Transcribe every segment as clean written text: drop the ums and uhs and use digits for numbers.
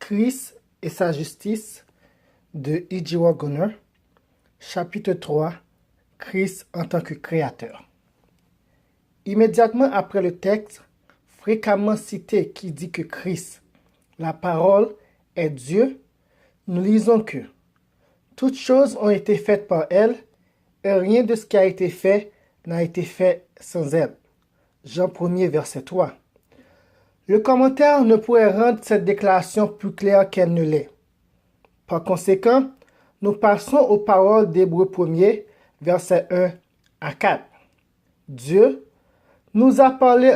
Christ et sa justice de E.J. Waggoner, chapitre 3, Christ en tant que créateur. Immédiatement après le texte, fréquemment cité qui dit que Christ, la parole, est Dieu, nous lisons que toutes choses ont été faites par elle et rien de ce qui a été fait n'a été fait sans elle. Jean 1er, verset 3. Le commentaire ne pourrait rendre cette déclaration plus claire qu'elle ne l'est. Par conséquent, nous passons aux paroles d'Hébreux 1er, versets 1 à 4. Dieu nous a parlé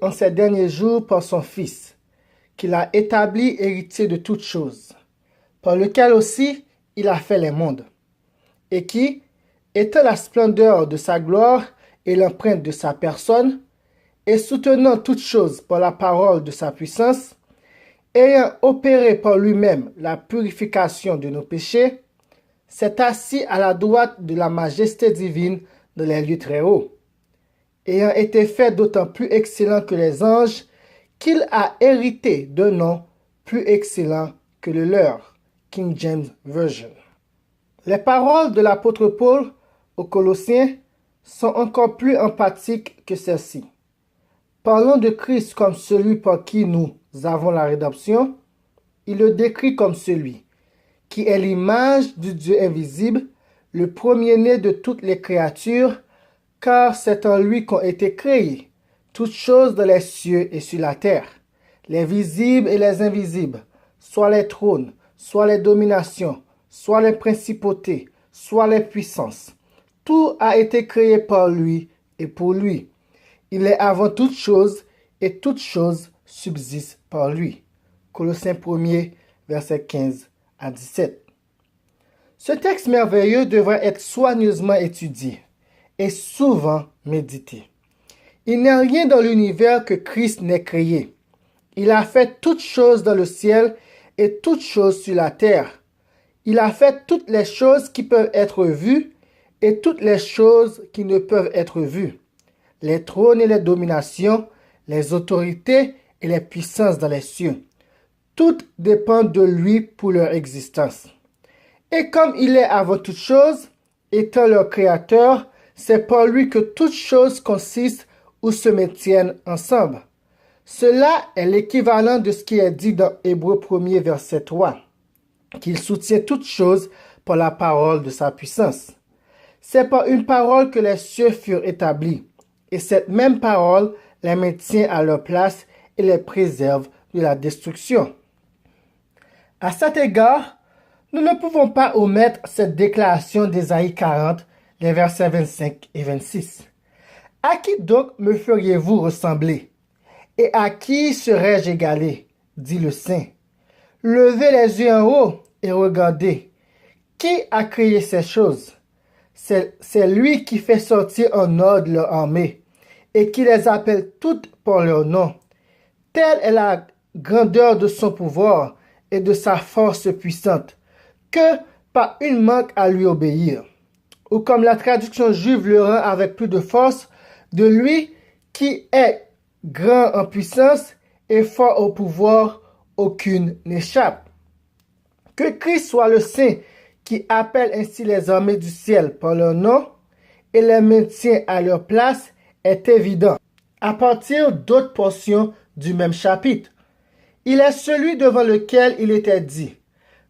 en ces derniers jours par son Fils, qu'il a établi héritier de toutes choses, par lequel aussi il a fait les mondes, et qui, étant la splendeur de sa gloire et l'empreinte de sa personne, et soutenant toutes choses par la parole de sa puissance, ayant opéré par lui-même la purification de nos péchés, s'est assis à la droite de la majesté divine dans les lieux très hauts, ayant été fait d'autant plus excellent que les anges, qu'il a hérité d'un nom plus excellent que le leur. King James Version. Les paroles de l'apôtre Paul aux Colossiens sont encore plus empathiques que celles-ci. Parlant de Christ comme celui par qui nous avons la rédemption, il le décrit comme celui qui est l'image du Dieu invisible, le premier-né de toutes les créatures, car c'est en lui qu'ont été créées toutes choses dans les cieux et sur la terre, les visibles et les invisibles, soit les trônes, soit les dominations, soit les principautés, soit les puissances. Tout a été créé par lui et pour lui. Il est avant toutes choses et toutes choses subsistent par lui. Colossiens 1er, versets 15 à 17. Ce texte merveilleux devrait être soigneusement étudié et souvent médité. Il n'y a rien dans l'univers que Christ n'ait créé. Il a fait toutes choses dans le ciel et toutes choses sur la terre. Il a fait toutes les choses qui peuvent être vues et toutes les choses qui ne peuvent être vues. Les trônes et les dominations, les autorités et les puissances dans les cieux. Toutes dépendent de lui pour leur existence. Et comme il est avant toute chose, étant leur créateur, c'est par lui que toutes choses consistent ou se maintiennent ensemble. Cela est l'équivalent de ce qui est dit dans Hébreux 1er, verset 3, qu'il soutient toutes choses par la parole de sa puissance. C'est par une parole que les cieux furent établis. Et cette même parole les maintient à leur place et les préserve de la destruction. À cet égard, nous ne pouvons pas omettre cette déclaration d'Ésaïe 40, les versets 25 et 26. À qui donc me feriez-vous ressembler? Et à qui serais-je égalé? Dit le Saint. Levez les yeux en haut et regardez. Qui a créé ces choses? C'est lui qui fait sortir en ordre leur armée et qui les appelle toutes par leur nom. Telle est la grandeur de son pouvoir et de sa force puissante, que pas une manque à lui obéir. Ou comme la traduction juive le rend avec plus de force, de lui qui est grand en puissance et fort au pouvoir, aucune n'échappe. Que Christ soit le Saint qui appelle ainsi les armées du ciel par leur nom et les maintient à leur place est évident à partir d'autres portions du même chapitre. Il est celui devant lequel il était dit: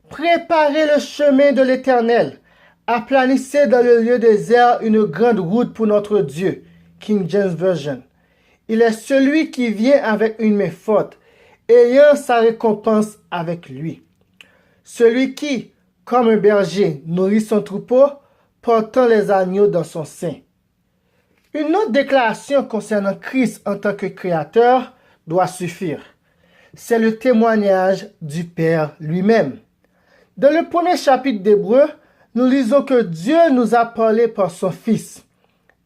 préparez le chemin de l'Éternel, aplanissez dans le lieu désert une grande route pour notre Dieu. King James Version. Il est celui qui vient avec une main forte, ayant sa récompense avec lui. Celui qui, comme un berger, nourrit son troupeau, portant les agneaux dans son sein. Une autre déclaration concernant Christ en tant que créateur doit suffire. C'est le témoignage du Père lui-même. Dans le premier chapitre d'Hébreux, nous lisons que Dieu nous a parlé par son Fils.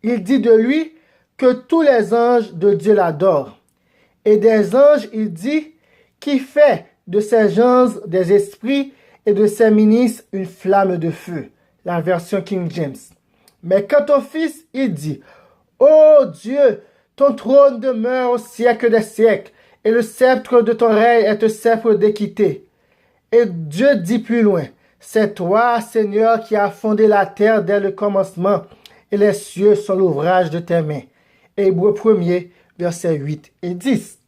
Il dit de lui que tous les anges de Dieu l'adorent. Et des anges, il dit, qui fait de ces anges des esprits et de ses ministres une flamme de feu. La version King James. Mais quant au Fils, il dit: ô Dieu, ton trône demeure au siècle des siècles, et le sceptre de ton règne est un sceptre d'équité. Et Dieu dit plus loin, c'est toi, Seigneur, qui as fondé la terre dès le commencement, et les cieux sont l'ouvrage de tes mains. Hébreux 1er, versets 8 et 10.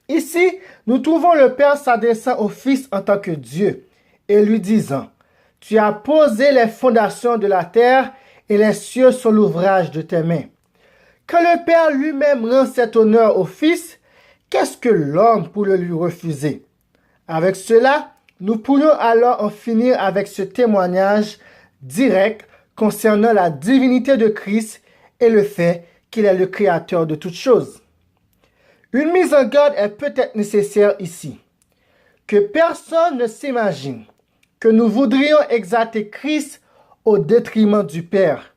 Ici, nous trouvons le Père s'adressant au Fils en tant que Dieu, et lui disant, « Tu as posé les fondations de la terre, et les cieux sont l'ouvrage de tes mains. » Quand le Père lui-même rend cet honneur au Fils, qu'est-ce que l'homme pourrait lui refuser? Avec cela, nous pourrions alors en finir avec ce témoignage direct concernant la divinité de Christ et le fait qu'il est le créateur de toutes choses. Une mise en garde est peut-être nécessaire ici. Que personne ne s'imagine que nous voudrions exalter Christ au détriment du Père,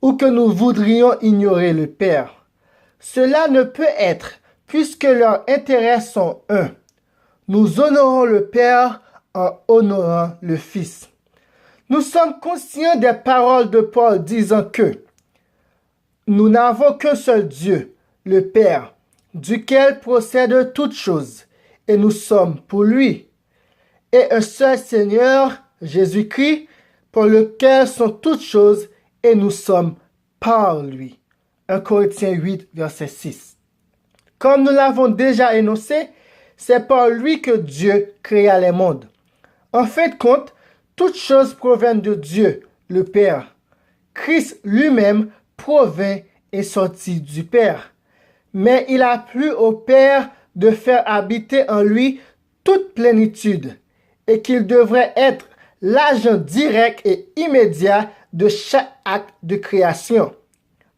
ou que nous voudrions ignorer le Père. Cela ne peut être, puisque leurs intérêts sont un. Nous honorons le Père en honorant le Fils. Nous sommes conscients des paroles de Paul disant que nous n'avons qu'un seul Dieu, le Père, duquel procèdent toutes choses, et nous sommes pour lui, et un seul Seigneur, Jésus-Christ, pour lequel sont toutes choses, et nous sommes par lui. 1 Corinthiens 8, verset 6. Comme nous l'avons déjà énoncé, c'est par lui que Dieu créa les mondes. En fin de compte, toutes choses proviennent de Dieu, le Père. Christ lui-même provint et sortit du Père. Mais il a plu au Père de faire habiter en lui toute plénitude et qu'il devrait être l'agent direct et immédiat de chaque acte de création.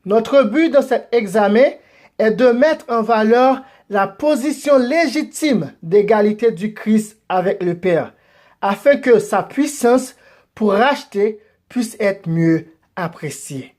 Notre but dans cet examen est de mettre en valeur la position légitime d'égalité du Christ avec le Père, afin que sa puissance pour racheter puisse être mieux appréciée.